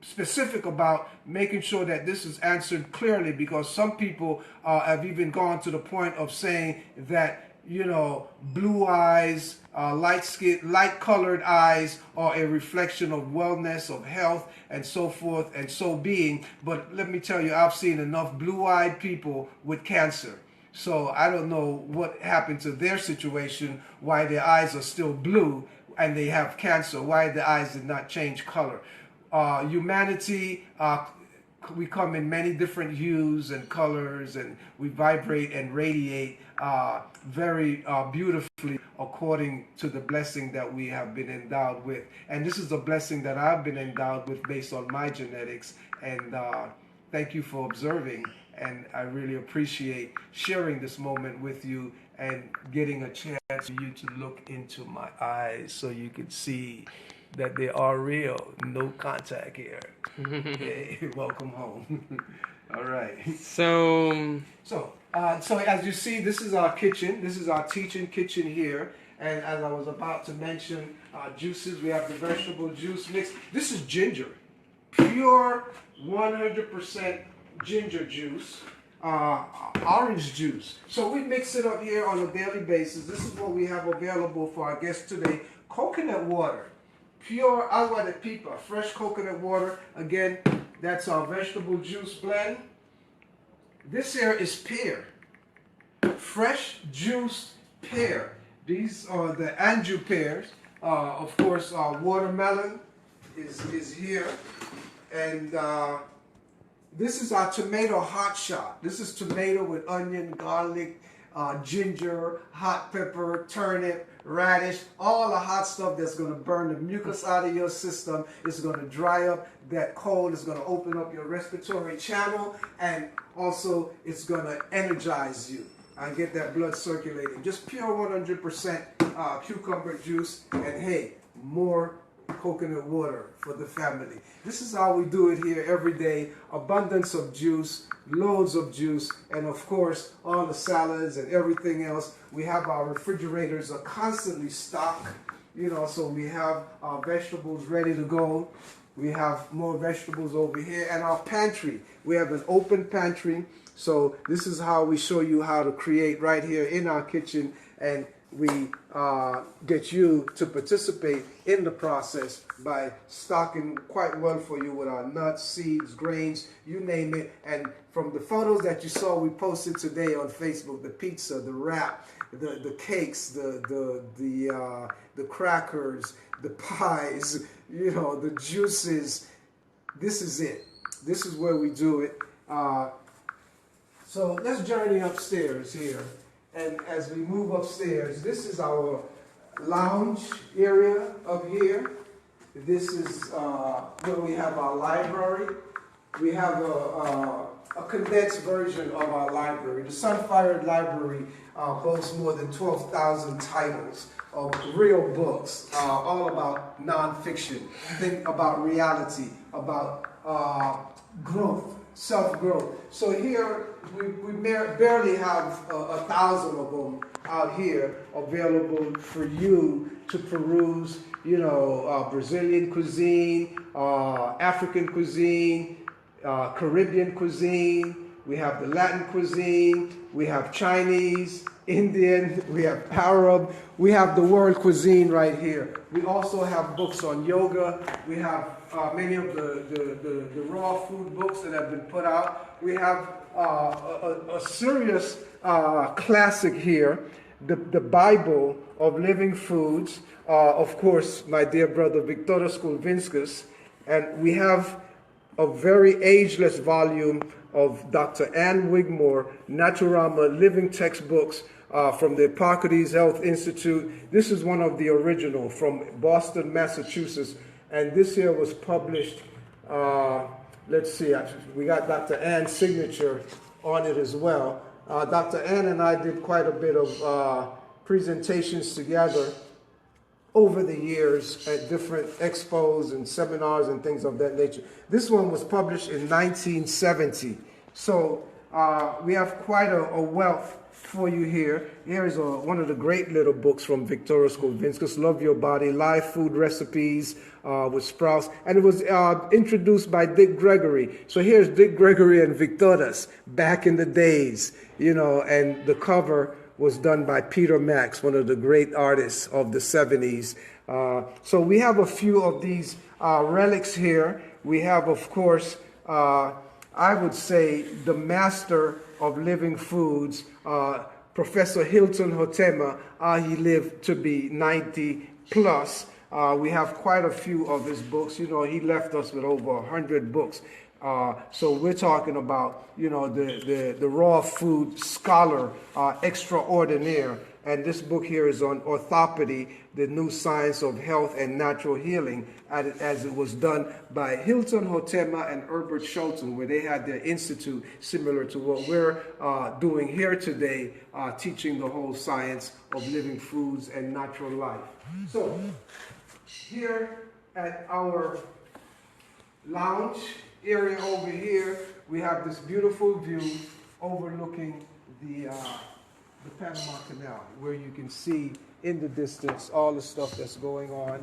specific about making sure that this is answered clearly, because some people have even gone to the point of saying that, you know, blue eyes, light skin, light colored eyes are a reflection of wellness, of health, and so forth and so being. But let me tell you, I've seen enough blue-eyed people with cancer. So I don't know what happened to their situation, why their eyes are still blue and they have cancer, why the eyes did not change color. Humanity, we come in many different hues and colors, and we vibrate and radiate very beautifully according to the blessing that we have been endowed with. And this is a blessing that I've been endowed with based on my genetics. And thank you for observing. And I really appreciate sharing this moment with you and getting a chance for you to look into my eyes so you can see that they are real. No contact here. Hey, welcome home. All right. So as you see, this is our kitchen. This is our teaching kitchen here. And as I was about to mention, juices, we have the vegetable juice mix. This is ginger. Pure 100% ginger juice. Orange juice. So we mix it up here on a daily basis. This is what we have available for our guests today. Coconut water. Pure agua de pipa, fresh coconut water. Again, that's our vegetable juice blend. This here is pear. Fresh juiced pear. These are the Anjou pears. Of course, watermelon is here. And this is our tomato hot shot. This is tomato with onion, garlic, ginger, hot pepper, turnip, radish, all the hot stuff that's going to burn the mucus out of your system. It's going to dry up that cold. It's going to open up your respiratory channel, and also it's going to energize you and get that blood circulating. Just pure 100% cucumber juice, and hey, more coconut water for the family. This is how we do it here every day. Abundance of juice, loads of juice, and of course all the salads and everything else. We have our refrigerators are constantly stocked, you know, so we have our vegetables ready to go. We have more vegetables over here, and our pantry. We have an open pantry. So this is how we show you how to create right here in our kitchen, and we get you to participate in the process by stocking quite well for you with our nuts, seeds, grains, you name it. And from the photos that you saw we posted today on Facebook, the pizza, the wrap, the cakes, the crackers, the pies, you know, the juices, this is it. This is where we do it. So let's journey upstairs here. And as we move upstairs, this is our lounge area up here. This is where we have our library. We have a condensed version of our library. The Sunfired Library boasts more than 12,000 titles of real books, all about nonfiction. Think about reality, about growth, self-growth. So here, we barely have 1,000 of them out here available for you to peruse. You know, Brazilian cuisine, African cuisine, Caribbean cuisine. We have the Latin cuisine. We have Chinese, Indian. We have Arab. We have the world cuisine right here. We also have books on yoga. We have many of the raw food books that have been put out. We have a serious classic here, the Bible of Living Foods. Of course, my dear brother Wiktoras Kulvinskas. And we have a very ageless volume of Dr. Ann Wigmore, Naturama Living Textbooks from the Hippocrates Health Institute. This is one of the original from Boston, Massachusetts. And this here was published, let's see, we got Dr. Ann's signature on it as well. Dr. Ann and I did quite a bit of presentations together over the years at different expos and seminars and things of that nature. This one was published in 1970. So we have quite a wealth for you here. Here's one of the great little books from Victoria Skovinskas, Love Your Body, Live Food Recipes with Sprouts. And it was introduced by Dick Gregory. So here's Dick Gregory and Victoria's back in the days, you know, and the cover was done by Peter Max, one of the great artists of the 70s. So we have a few of these relics here. We have, of course, I would say the master of living foods, Professor Hilton Hotema. He lived to be 90 plus. We have quite a few of his books. You know, he left us with over 100 books. So we're talking about, you know, the raw food scholar extraordinaire. And this book here is on orthopedy, the new science of health and natural healing, as it was done by Hilton Hotema and Herbert Schulten, where they had their institute similar to what we're doing here today, teaching the whole science of living foods and natural life. So here at our lounge area over here, we have this beautiful view overlooking the Panama Canal, where you can see in the distance all the stuff that's going on.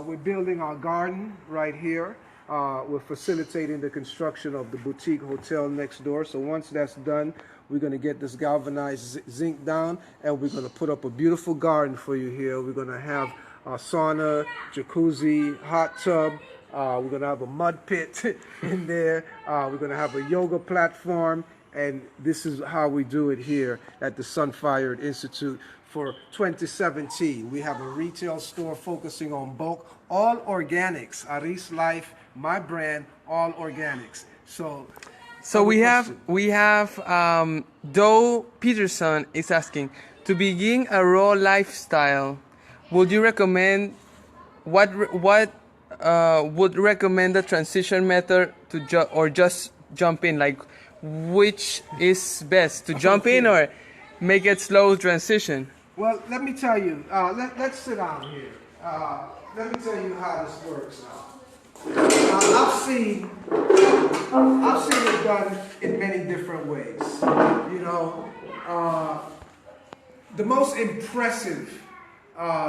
We're building our garden right here. We're facilitating the construction of the boutique hotel next door. So once that's done, we're going to get this galvanized zinc down, and we're going to put up a beautiful garden for you here. We're going to have a sauna, jacuzzi, hot tub. We're going to have a mud pit in there. We're going to have a yoga platform. And this is how we do it here at the Sunfired Institute for 2017. We have a retail store focusing on bulk, all organics. Aris Life, my brand, all organics. So we have Doe Peterson is asking, to begin a raw lifestyle, would you recommend would recommend the transition method to or just jump in? Like, which is best, to jump in or make it slow transition? Well, let me tell you, let's sit down here. Let me tell you how this works now. I've seen it done in many different ways. You know, the most impressive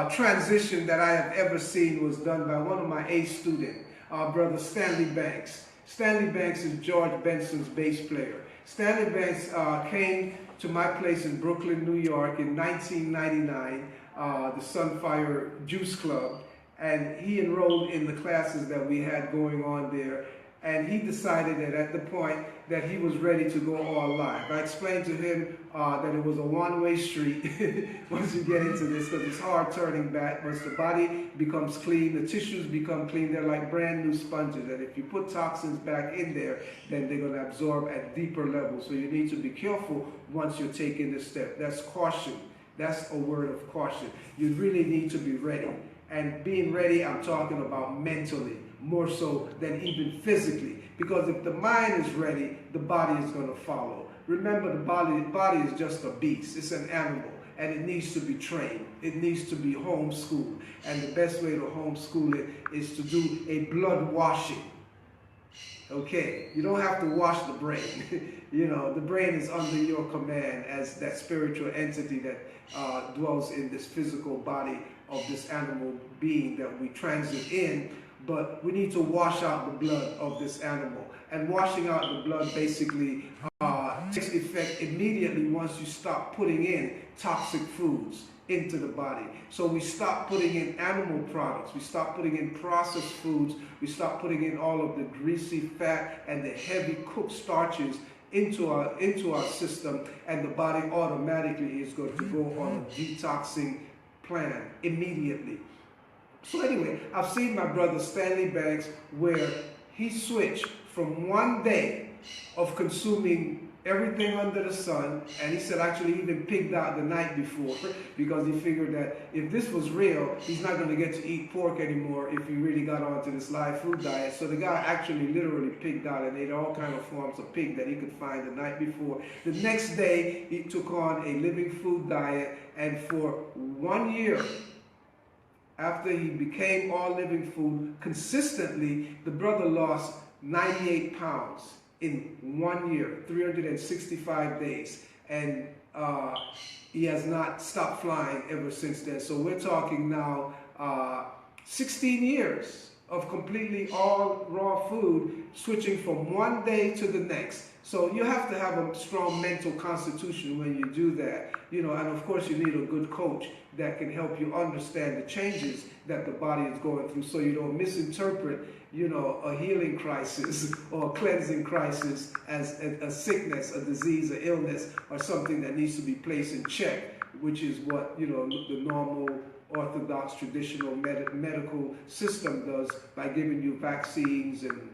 transition that I have ever seen was done by one of my A students, brother Stanley Banks. Stanley Banks is George Benson's bass player. Stanley Banks came to my place in Brooklyn, New York in 1999, the Sunfire Juice Club, and he enrolled in the classes that we had going on there. And he decided that at the point that he was ready to go all live. I explained to him that it was a one-way street once you get into this, because it's hard turning back. Once the body becomes clean, the tissues become clean, they're like brand new sponges. And if you put toxins back in there, then they're going to absorb at deeper levels. So you need to be careful once you're taking this step. That's caution. That's a word of caution. You really need to be ready. And being ready, I'm talking about mentally, more so than even physically. Because if the mind is ready, the body is going to follow. Remember, the body is just a beast. It's an animal, and it needs to be trained. It needs to be homeschooled. And the best way to homeschool it is to do a blood washing. Okay, you don't have to wash the brain. You know, the brain is under your command as that spiritual entity that dwells in this physical body of this animal being that we transit in. But we need to wash out the blood of this animal. And washing out the blood basically takes effect immediately once you stop putting in toxic foods into the body. So we stop putting in animal products, we stop putting in processed foods, we stop putting in all of the greasy fat and the heavy cooked starches into our system, and the body automatically is going to go on a detoxing plan immediately. So anyway, I've seen my brother Stanley Banks where he switched from one day of consuming everything under the sun, and he said actually even pigged out the night before, because he figured that if this was real, he's not going to get to eat pork anymore if he really got onto this live food diet. So the guy actually literally pigged out and ate all kind of forms of pig that he could find the night before. The next day, he took on a living food diet, and for 1 year, after he became all living food, consistently, the brother lost 98 pounds in 1 year, 365 days. And he has not stopped flying ever since then. So we're talking now 16 years of completely all raw food, switching from one day to the next. So you have to have a strong mental constitution when you do that, and of course you need a good coach that can help you understand the changes that the body is going through, so you don't misinterpret, a healing crisis or a cleansing crisis as a sickness, a disease, an illness, or something that needs to be placed in check, which is what, the normal orthodox traditional medical system does by giving you vaccines and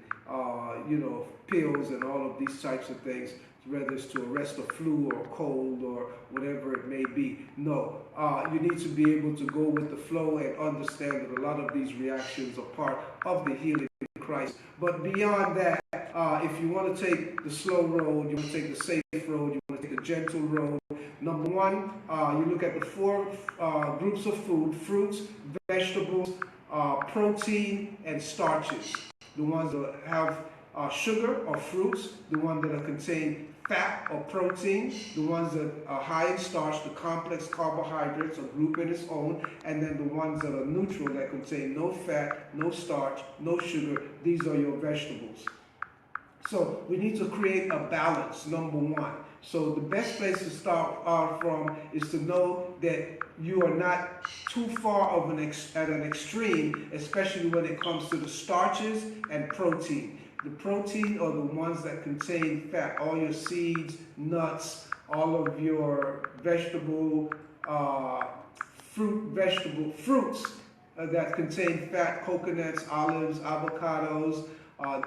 pills and all of these types of things, whether it's to arrest a flu or a cold or whatever it may be. No, you need to be able to go with the flow and understand that a lot of these reactions are part of the healing crisis. But beyond that, if you want to take the slow road, you want to take the safe road, you want to take the gentle road, number one, you look at the 4 groups of food: fruits, vegetables, protein, and starches. The ones that have sugar or fruits, the ones that contain fat or protein, the ones that are high in starch, the complex carbohydrates, a group in its own, and then the ones that are neutral, that contain no fat, no starch, no sugar. These are your vegetables. So we need to create a balance, number one. So the best place to start from is to know that you are not too far of at an extreme, especially when it comes to the starches and protein. The protein are the ones that contain fat, all your seeds, nuts, all of your fruits that contain fat: coconuts, olives, avocados,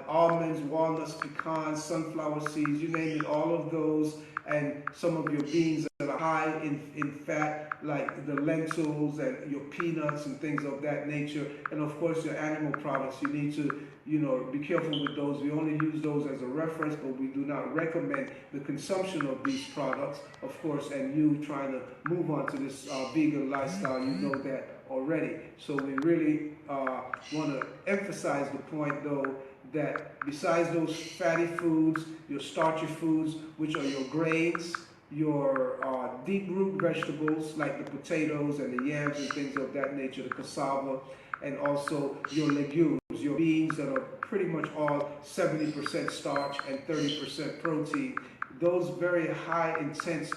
almonds, walnuts, pecans, sunflower seeds, you name it, all of those, and some of your beans that are high in fat, like the lentils and your peanuts and things of that nature. And of course your animal products, you need to be careful with those. We only use those as a reference, but we do not recommend the consumption of these products, of course. And you trying to move on to this vegan lifestyle, you know that already. So we really want to emphasize the point, though, that besides those fatty foods, your starchy foods, which are your grains, your deep root vegetables like the potatoes and the yams and things of that nature, the cassava, and also your legumes, your beans that are pretty much all 70% starch and 30% protein. Those very high, intense,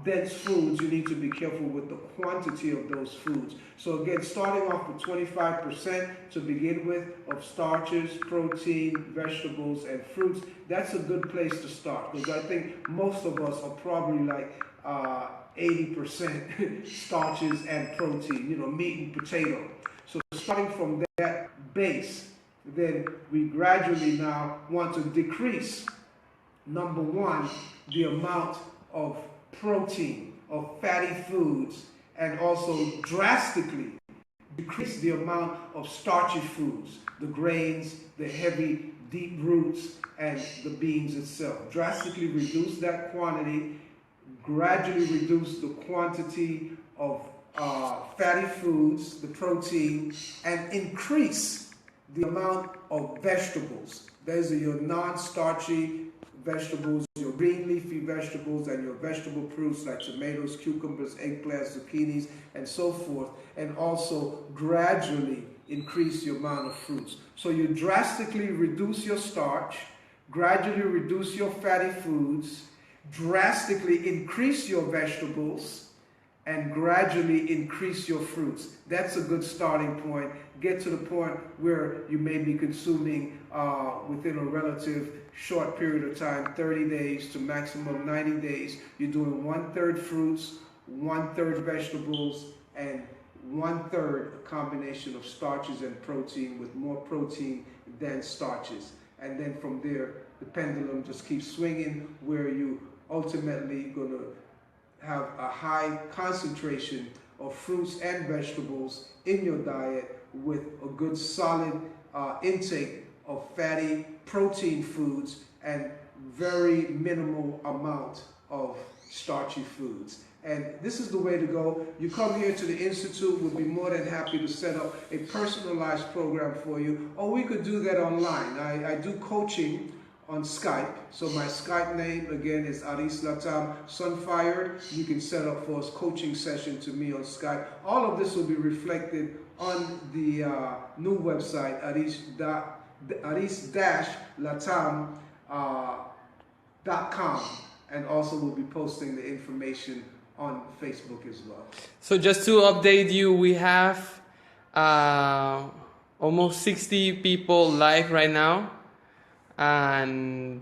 dense foods, you need to be careful with the quantity of those foods. So again, starting off with 25% to begin with of starches, protein, vegetables, and fruits, that's a good place to start, because I think most of us are probably like 80% starches and protein, meat and potato. So starting from that base, then we gradually now want to decrease, number one, the amount of protein, of fatty foods, and also drastically decrease the amount of starchy foods, the grains, the heavy, deep roots, and the beans itself. Drastically reduce that quantity, gradually reduce the quantity of fatty foods, the protein, and increase the amount of vegetables. Those are your non-starchy vegetables, your green leafy vegetables, and your vegetable fruits like tomatoes, cucumbers, eggplants, zucchinis, and so forth. And also gradually increase your amount of fruits. So you drastically reduce your starch, gradually reduce your fatty foods, drastically increase your vegetables, and gradually increase your fruits. That's a good starting point. Get to the point where you may be consuming within a relative short period of time, 30 days to maximum 90 days. You're doing 1/3 fruits, 1/3 vegetables, and 1/3 a combination of starches and protein, with more protein than starches. And then from there, the pendulum just keeps swinging, where you ultimately going to have a high concentration of fruits and vegetables in your diet, with a good solid intake of fatty protein foods and very minimal amount of starchy foods. And this is the way to go. You come here to the Institute, we'll be more than happy to set up a personalized program for you, or we could do that online. I do coaching on Skype. So my Skype name again is Aris Latham Sunfired. You can set up for a coaching session to me on Skype. All of this will be reflected on the new website, aris-latham.com, and also we'll be posting the information on Facebook as well. So just to update you, we have almost 60 people live right now, and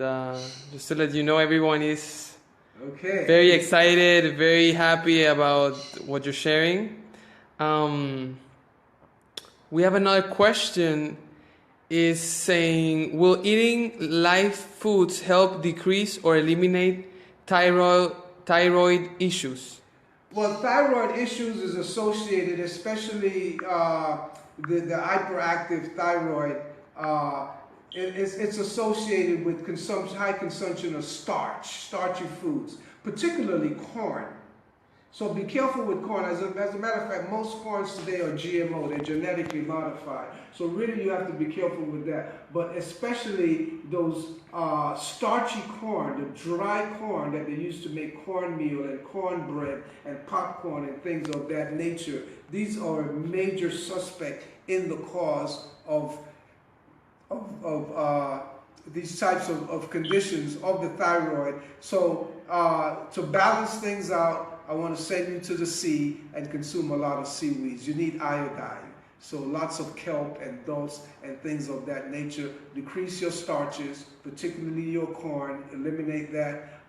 just to let you know, everyone is very excited, very happy about what you're sharing. We have another question, is saying, will eating live foods help decrease or eliminate thyroid issues? Well, thyroid issues is associated, especially the hyperactive thyroid. It's associated with high consumption of starchy foods, particularly corn. So be careful with corn. As a matter of fact, most corns today are GMO. They're genetically modified. So really you have to be careful with that. But especially those starchy corn, the dry corn that they used to make cornmeal and cornbread and popcorn and things of that nature. These are a major suspect in the cause of these types of conditions of the thyroid. So to balance things out, I want to send you to the sea and consume a lot of seaweeds. You need iodine. So lots of kelp and dulse and things of that nature. Decrease your starches, particularly your corn. Eliminate that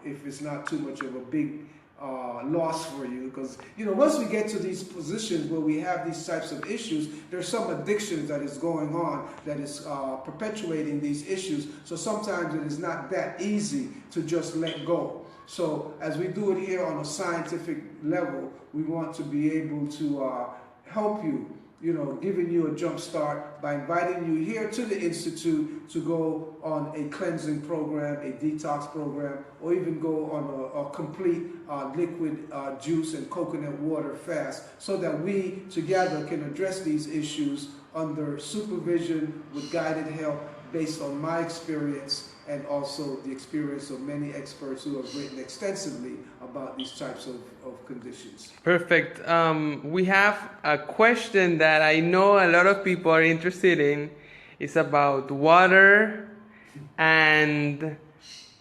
if it's not too much of a big loss for you. Because, you know, once we get to these positions where we have these types of issues, there's some addictions that is going on that is perpetuating these issues. So sometimes it is not that easy to just let go. So as we do it here on a scientific level, we want to be able to help you, you know, giving you a jump start by inviting you here to the Institute to go on a cleansing program, a detox program, or even go on a complete liquid juice and coconut water fast, so that we together can address these issues under supervision with guided help based on my experience and also the experience of many experts who have written extensively about these types of conditions. Perfect. We have a question that I know a lot of people are interested in. It's about water, and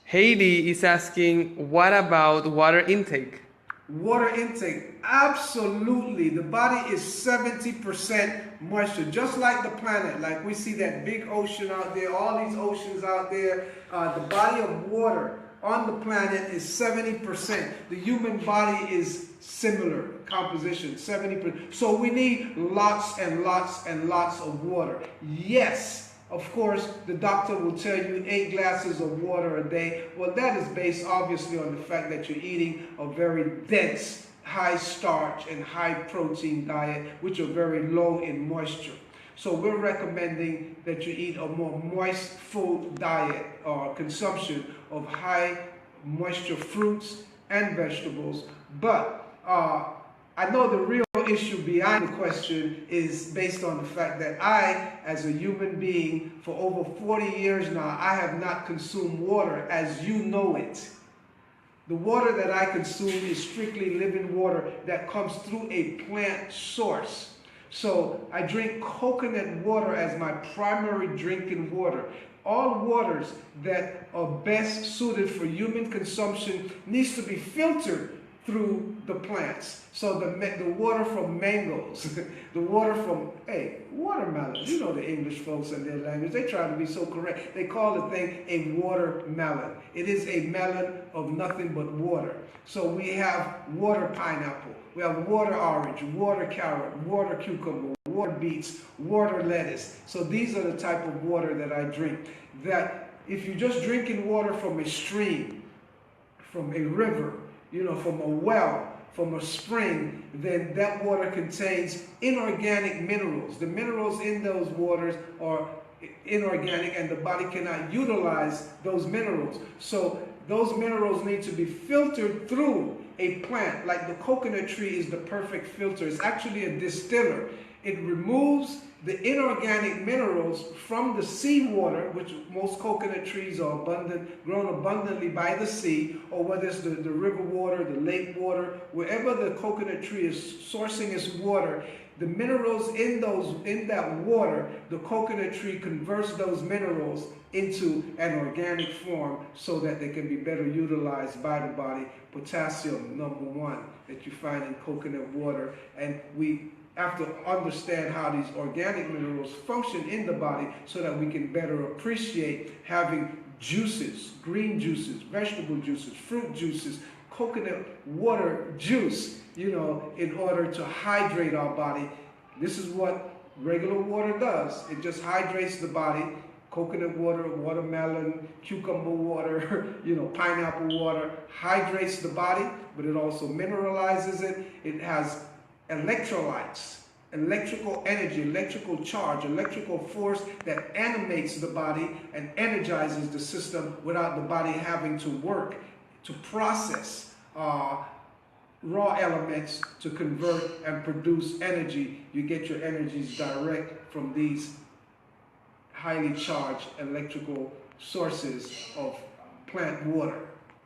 Haiti is asking, what about water intake? Water intake, absolutely. The body is 70% moisture, just like the planet. Like we see that big ocean out there, all these oceans out there. The body of water on the planet is 70%. The human body is similar composition, 70%. So we need lots and lots and lots of water. Yes. Of course, the doctor will tell you 8 glasses of water a day. Well, that is based obviously on the fact that you're eating a very dense, high starch and high protein diet, which are very low in moisture. So we're recommending that you eat a more moist food diet or consumption of high moisture fruits and vegetables. But I know the real issue behind the question is based on the fact that I, as a human being, for over 40 years now, I have not consumed water as you know it. The water that I consume is strictly living water that comes through a plant source. So I drink coconut water as my primary drinking water. All waters that are best suited for human consumption needs to be filtered through the plants. So the water from mangoes, the water from, watermelons. You know the English folks and their language. They try to be so correct. They call the thing a watermelon. It is a melon of nothing but water. So we have water pineapple. We have water orange, water carrot, water cucumber, water beets, water lettuce. So these are the type of water that I drink. That if you're just drinking water from a stream, from a river, you know, from a well, from a spring, then that water contains inorganic minerals. The minerals in those waters are inorganic and the body cannot utilize those minerals. So those minerals need to be filtered through a plant. Like the coconut tree is the perfect filter. It's actually a distiller. It removes the inorganic minerals from the seawater, which most coconut trees are grown abundantly by the sea, or whether it's the river water, the lake water, wherever the coconut tree is sourcing its water, the minerals in that water, the coconut tree converts those minerals into an organic form so that they can be better utilized by the body. Potassium, number one, that you find in coconut water. And we have to understand how these organic minerals function in the body so that we can better appreciate having juices, green juices, vegetable juices, fruit juices, coconut water juice, in order to hydrate our body. This is what regular water does. It just hydrates the body. Coconut water, watermelon, cucumber water, pineapple water hydrates the body, but it also mineralizes it. It has electrolytes, electrical energy, electrical charge, electrical force that animates the body and energizes the system without the body having to work to process raw elements to convert and produce energy. You get your energies direct from these highly charged electrical sources of plant water.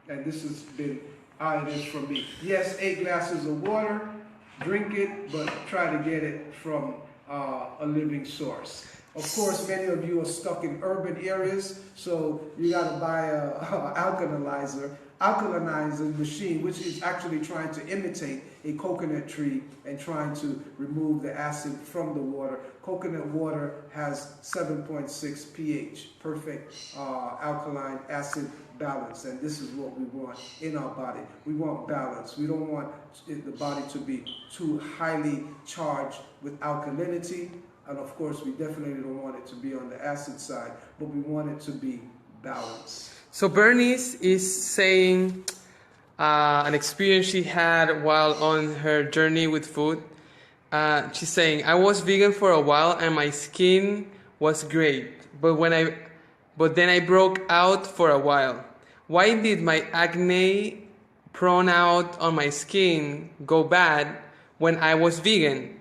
And this has been how it is for me. Yes, 8 glasses of water, drink it, but try to get it from a living source. Of course, many of you are stuck in urban areas, so you got to buy a alkalinizing machine, which is actually trying to imitate a coconut tree and trying to remove the acid from the water. Coconut water has 7.6 pH, perfect alkaline acid balance, and this is what we want in our body. We want balance. We don't want the body to be too highly charged with alkalinity, and of course we definitely don't want it to be on the acid side, but we want it to be balanced. So Bernice is saying an experience she had while on her journey with food. She's saying, I was vegan for a while and my skin was great, but then I broke out for a while. Why did my acne prone out on my skin go bad when I was vegan?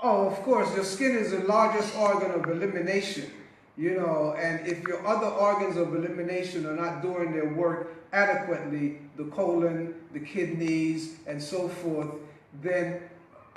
Oh, of course, your skin is the largest organ of elimination, and if your other organs of elimination are not doing their work adequately, the colon, the kidneys, and so forth, then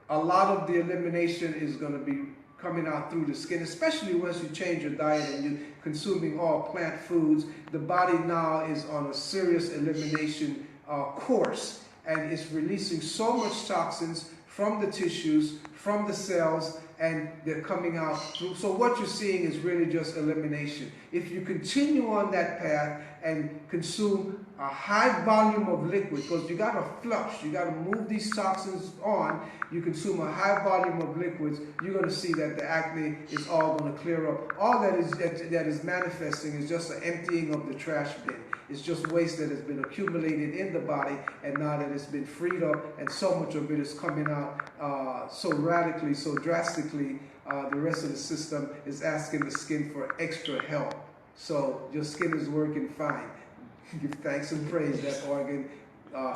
a lot of the elimination is going to be coming out through the skin, especially once you change your diet and you're consuming all plant foods. The body now is on a serious elimination course, and it's releasing so much toxins from the tissues, from the cells, and they're coming out through. So what you're seeing is really just elimination. If you continue on that path and consume a high volume of liquid, because you got to flush, you got to move these toxins on, you consume a high volume of liquids, you're going to see that the acne is all going to clear up. All that is manifesting is just an emptying of the trash bin. It's just waste that has been accumulated in the body, and now that it's been freed up and so much of it is coming out so radically, so drastically, the rest of the system is asking the skin for extra help. So your skin is working fine. Give thanks and praise that organ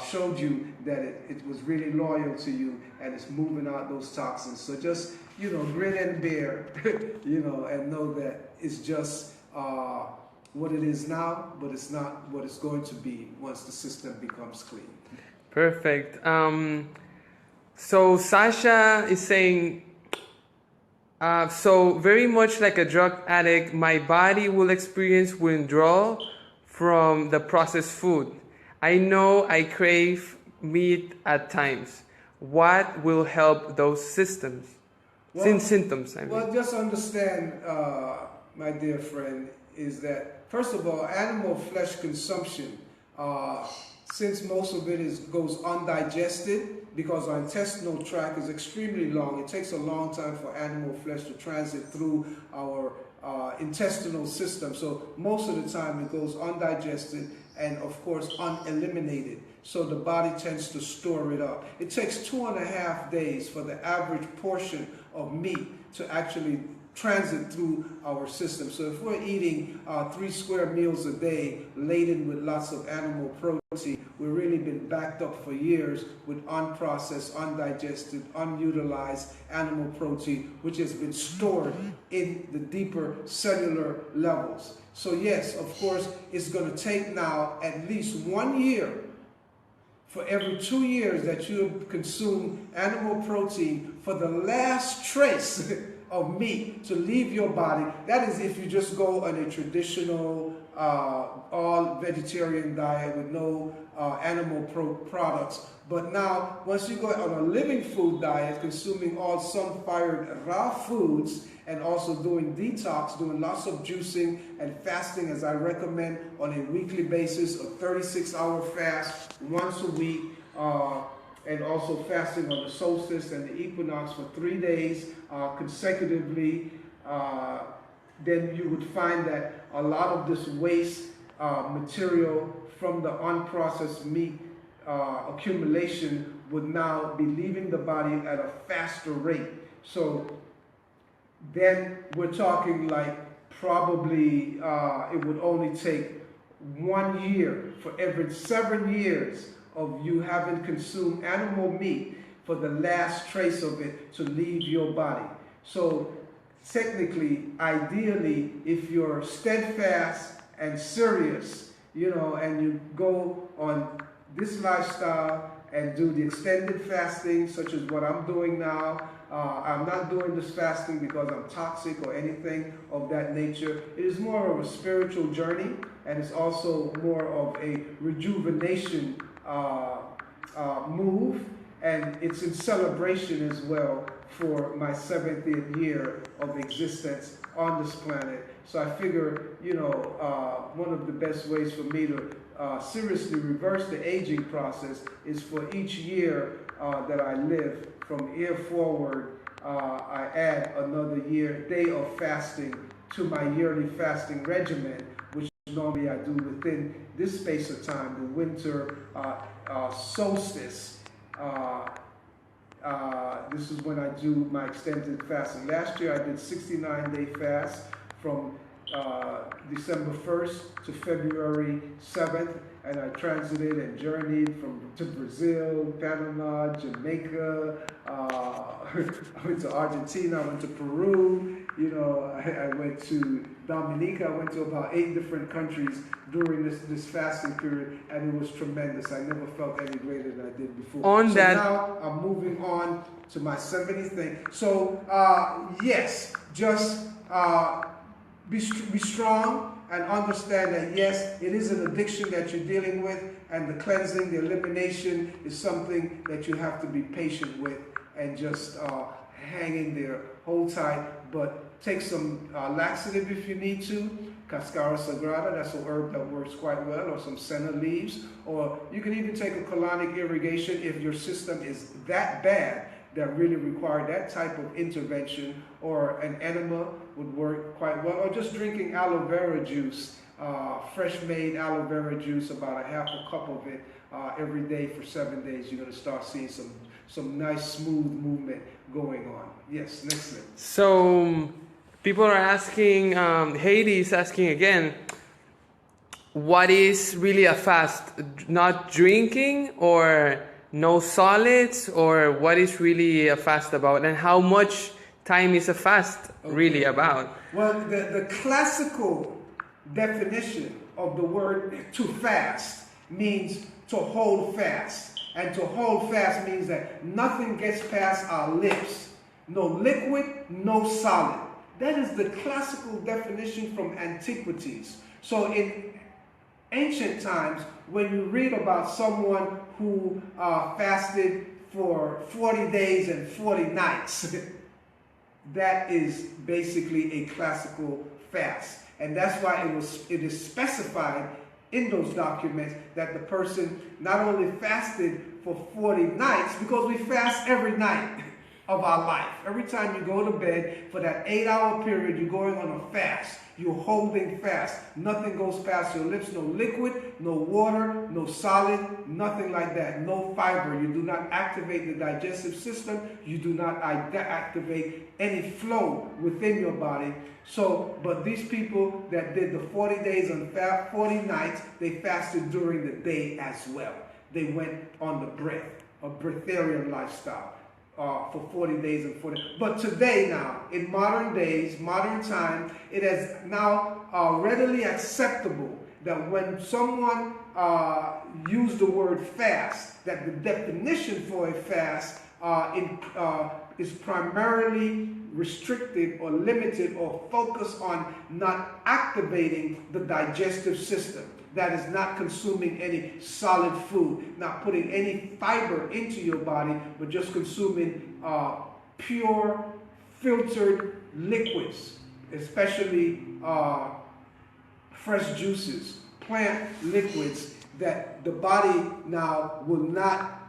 showed you that it was really loyal to you and it's moving out those toxins. So just, grin and bear, and know that it's just what it is now, but it's not what it's going to be once the system becomes clean. Perfect. So Sasha is saying, so very much like a drug addict, my body will experience withdrawal from the processed food. I know I crave meat at times. What will help those symptoms? Symptoms, I mean. Well, just understand, my dear friend, is that, first of all, animal flesh consumption, since most of it goes undigested, because our intestinal tract is extremely long, it takes a long time for animal flesh to transit through our intestinal system. So most of the time it goes undigested and, of course, uneliminated. So the body tends to store it up. It takes 2.5 days for the average portion of meat to actually transit through our system. So if we're eating 3 square meals a day laden with lots of animal protein, we've really been backed up for years with unprocessed, undigested, unutilized animal protein, which has been stored in the deeper cellular levels. So yes, of course, it's going to take now at least 1 year for every 2 years that you have consumed animal protein for the last trace of meat to leave your body. That is if you just go on a traditional all vegetarian diet with no animal products. But now, once you go on a living food diet, consuming all sun-fired raw foods, and also doing detox, doing lots of juicing and fasting, as I recommend on a weekly basis, a 36-hour fast once a week, and also fasting on the solstice and the equinox for 3 days consecutively, then you would find that a lot of this waste material from the unprocessed meat accumulation would now be leaving the body at a faster rate. So then we're talking like probably it would only take 1 year for every 7 years of you having consumed animal meat for the last trace of it to leave your body. So technically, ideally, if you're steadfast and serious, and you go on this lifestyle and do the extended fasting, such as what I'm doing now. I'm not doing this fasting because I'm toxic or anything of that nature. It is more of a spiritual journey, and it's also more of a rejuvenation move, and it's in celebration as well for my 70th year of existence on this planet. So I figure, one of the best ways for me to seriously reverse the aging process is for each year that I live from here forward, I add another day of fasting to my yearly fasting regimen, which normally I do within this space of time, the winter solstice. This is when I do my extended fasting. Last year I did 69-day fast from December 1st to February 7th, and I transited and journeyed to Brazil, Panama, Jamaica, I went to Argentina, I went to Peru, I went to Dominica, I went to about 8 different countries during this fasting period, and it was tremendous. I never felt any greater than I did before. Now I'm moving on to my 70th thing. So yes, just be strong and understand that yes, it is an addiction that you're dealing with, and the cleansing, the elimination is something that you have to be patient with and just hang in there, hold tight, but take some laxative if you need to. Cascara sagrada, that's an herb that works quite well, or some senna leaves, or you can even take a colonic irrigation if your system is that bad that really require that type of intervention, or an enema would work quite well, or just drinking aloe vera juice, fresh made aloe vera juice, about a half a cup of it every day for 7 days. You're going to start seeing some nice smooth movement going on. Yes, next thing. So people are asking, Haiti is asking again, what is really a fast? Not drinking, or no solids, or what is really a fast about, and how much time is a fast really about? Well, the classical definition of the word to fast means to hold fast. And to hold fast means that nothing gets past our lips. No liquid, no solid. That is the classical definition from antiquities. So in ancient times, when you read about someone who fasted for 40 days and 40 nights, that is basically a classical fast. And that's why it is specified in those documents that the person not only fasted for 40 nights, because we fast every night of our life. Every time you go to bed, for that 8-hour period, you're going on a fast. You're holding fast. Nothing goes past your lips. No liquid, no water, no solid, nothing like that. No fiber. You do not activate the digestive system. You do not activate any flow within your body. So, but these people that did the 40 days and 40 nights, they fasted during the day as well. They went on the breath, a breatharian lifestyle. For 40 days and 40. But today now, in modern days, modern time, it is now readily acceptable that when someone used the word fast, that the definition for a fast is primarily restricted or limited or focused on not activating the digestive system. That is not consuming any solid food, not putting any fiber into your body, but just consuming pure, filtered liquids, especially fresh juices, plant liquids that the body now will not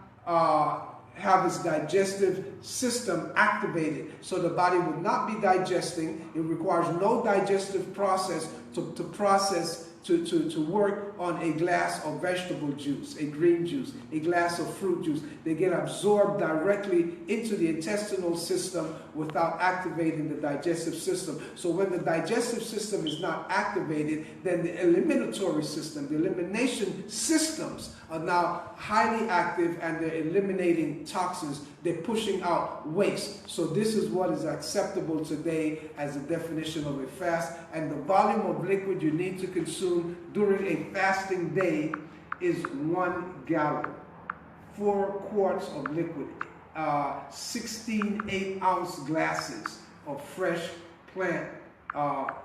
have its digestive system activated. So the body will not be digesting. It requires no digestive process to work on a glass of vegetable juice, a green juice, a glass of fruit juice. They get absorbed directly into the intestinal system without activating the digestive system. So when the digestive system is not activated, then the eliminatory system, the elimination systems are now highly active, and they're eliminating toxins. They're pushing out waste. So this is what is acceptable today as a definition of a fast. And the volume of liquid you need to consume during a fasting day is 1 gallon. 4 quarts of liquid. 16 8-ounce glasses of fresh plant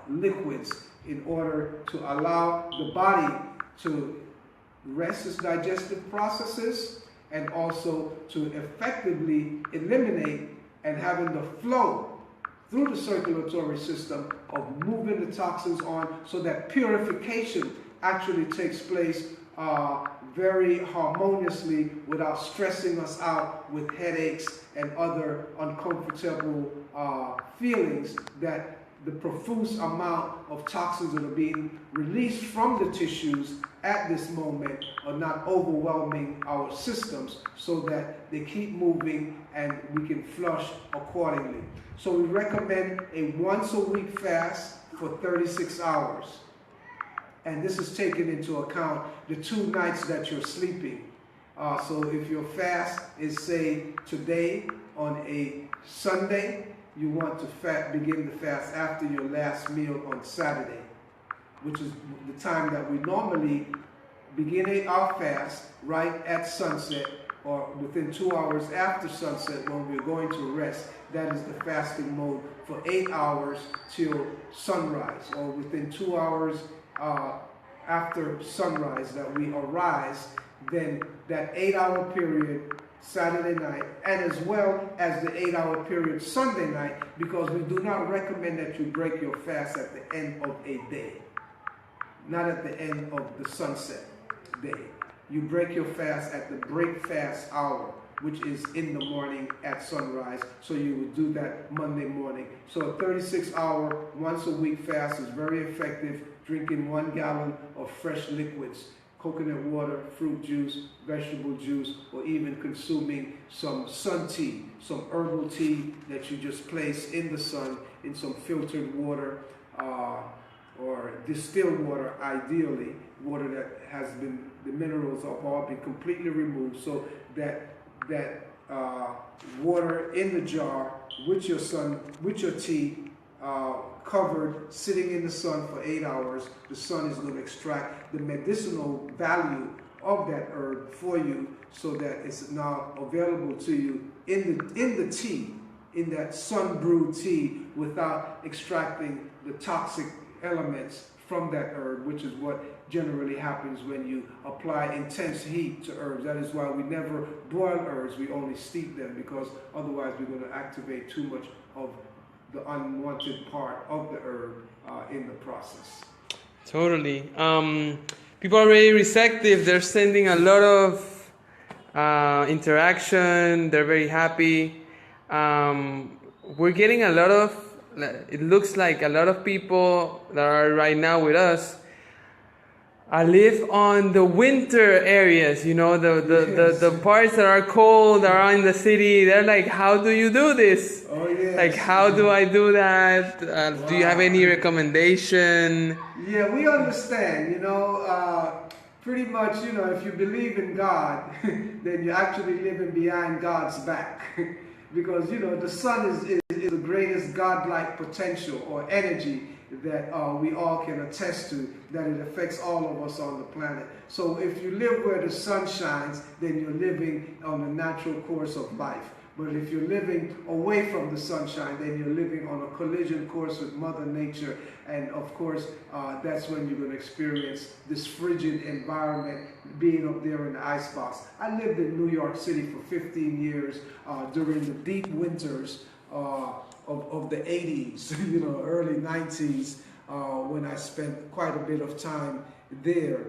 liquids in order to allow the body to rest its digestive processes, and also to effectively eliminate and having the flow through the circulatory system of moving the toxins on, so that purification actually takes place very harmoniously without stressing us out with headaches and other uncomfortable feelings that the profuse amount of toxins that are being released from the tissues at this moment are not overwhelming our systems, so that they keep moving and we can flush accordingly. So we recommend a once-a-week fast for 36 hours. And this is taking into account the 2 nights that you're sleeping. So if your fast is, say, today on a Sunday, you want to begin the fast after your last meal on Saturday, which is the time that we normally begin our fast right at sunset, or within 2 hours after sunset when we're going to rest. That is the fasting mode for 8 hours till sunrise, or within 2 hours after sunrise that we arise. Then that 8-hour period Saturday night, and as well as the 8-hour period Sunday night, because we do not recommend that you break your fast at the end of a day, not at the end of the sunset day. You break your fast at the break fast hour, which is in the morning at sunrise. So you would do that Monday morning. So a 36-hour, once-a-week fast is very effective, drinking 1 gallon of fresh liquids. Coconut water, fruit juice, vegetable juice, or even consuming some sun tea, some herbal tea that you just place in the sun in some filtered water or distilled water, ideally, water that has been, the minerals have all been completely removed, so that water in the jar with your tea, covered, sitting in the sun for 8 hours. The sun is going to extract the medicinal value of that herb for you, so that it's now available to you in the tea, in that sun brewed tea, without extracting the toxic elements from that herb, which is what generally happens when you apply intense heat to herbs. That is why we never boil herbs, we only steep them, because otherwise we're going to activate too much of the unwanted part of the herb in the process. Totally. People are very receptive. They're sending a lot of interaction. They're very happy. We're getting a lot of it looks like a lot of people that are right now with us live on the winter areas, you know, the parts that are cold, that are in the city. They're like, how do you do this? Oh, yes. Like, how do I do that? Do you have any recommendation? Yeah, we understand, you know, pretty much, you know, if you believe in God, then you're actually living behind God's back. Because, you know, the sun is the greatest godlike potential or energy that we all can attest to, that it affects all of us on the planet. So if you live where the sun shines, then you're living on the natural course of life. But if you're living away from the sunshine, then you're living on a collision course with Mother Nature. And of course, that's when you're going to experience this frigid environment, being up there in the icebox. I lived in New York City for 15 years during the deep winters of the 80s, you know, early 90s, when I spent quite a bit of time there.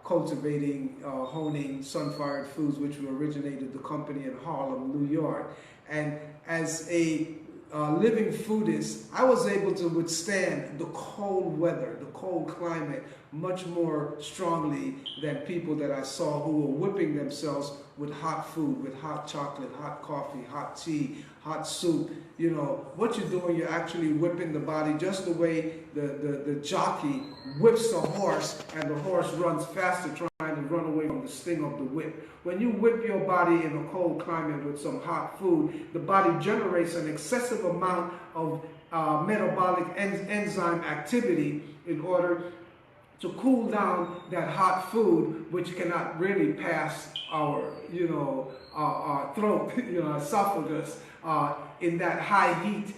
Cultivating, honing Sunfired Foods, which originated the company in Harlem, New York. And as a living foodist, I was able to withstand the cold weather, the cold climate, much more strongly than people that I saw who were whipping themselves with hot food, with hot chocolate, hot coffee, hot tea, hot soup. You know, what you're doing, you're actually whipping the body just the way the jockey whips a horse and the horse runs faster trying to run away from the sting of the whip. When you whip your body in a cold climate with some hot food, the body generates an excessive amount of metabolic enzyme activity in order to cool down that hot food, which cannot really pass our, you know, our throat, you know, esophagus, in that high heat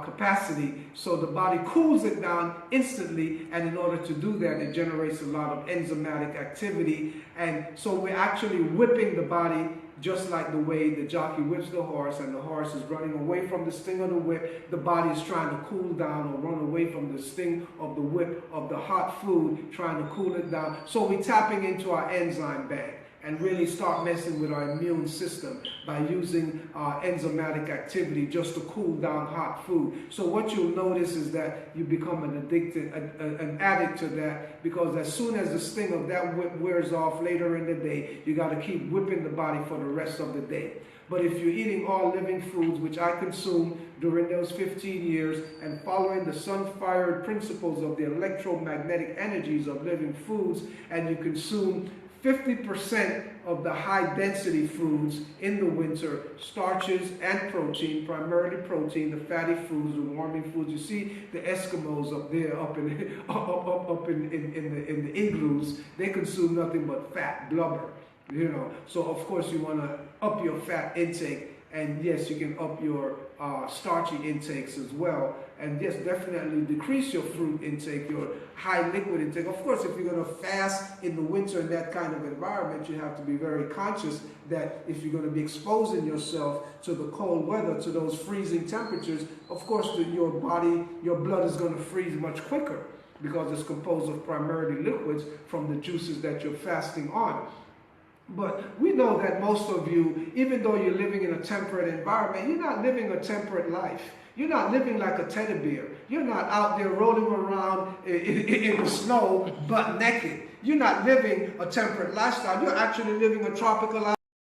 capacity. So the body cools it down instantly, and in order to do that, it generates a lot of enzymatic activity. And so we're actually whipping the body just like the way the jockey whips the horse, and the horse is running away from the sting of the whip. The body is trying to cool down or run away from the sting of the whip of the hot food, trying to cool it down. So we're tapping into our enzyme bank and really start messing with our immune system by using enzymatic activity just to cool down hot food. So what you'll notice is that you become an addict to that, because as soon as the sting of that whip wears off later in the day, you got to keep whipping the body for the rest of the day. But if you're eating all living foods, which I consumed during those 15 years, and following the sun-fired principles of the electromagnetic energies of living foods, and you consume 50% of the high-density foods in the winter, starches and protein, primarily protein, the fatty foods, the warming foods. You see the Eskimos up there, up in the igloos, they consume nothing but fat, blubber, you know. So of course you want to up your fat intake, and yes, you can up your starchy intakes as well. And yes, definitely decrease your fruit intake, your high liquid intake. Of course, if you're going to fast in the winter in that kind of environment, you have to be very conscious that if you're going to be exposing yourself to the cold weather, to those freezing temperatures, of course, your body, your blood is going to freeze much quicker, because it's composed of primarily liquids from the juices that you're fasting on. But we know that most of you, even though you're living in a temperate environment, you're not living a temperate life. You're not living like a teddy bear. You're not out there rolling around in the snow butt naked. You're not living a temperate lifestyle. You're actually living a tropical lifestyle.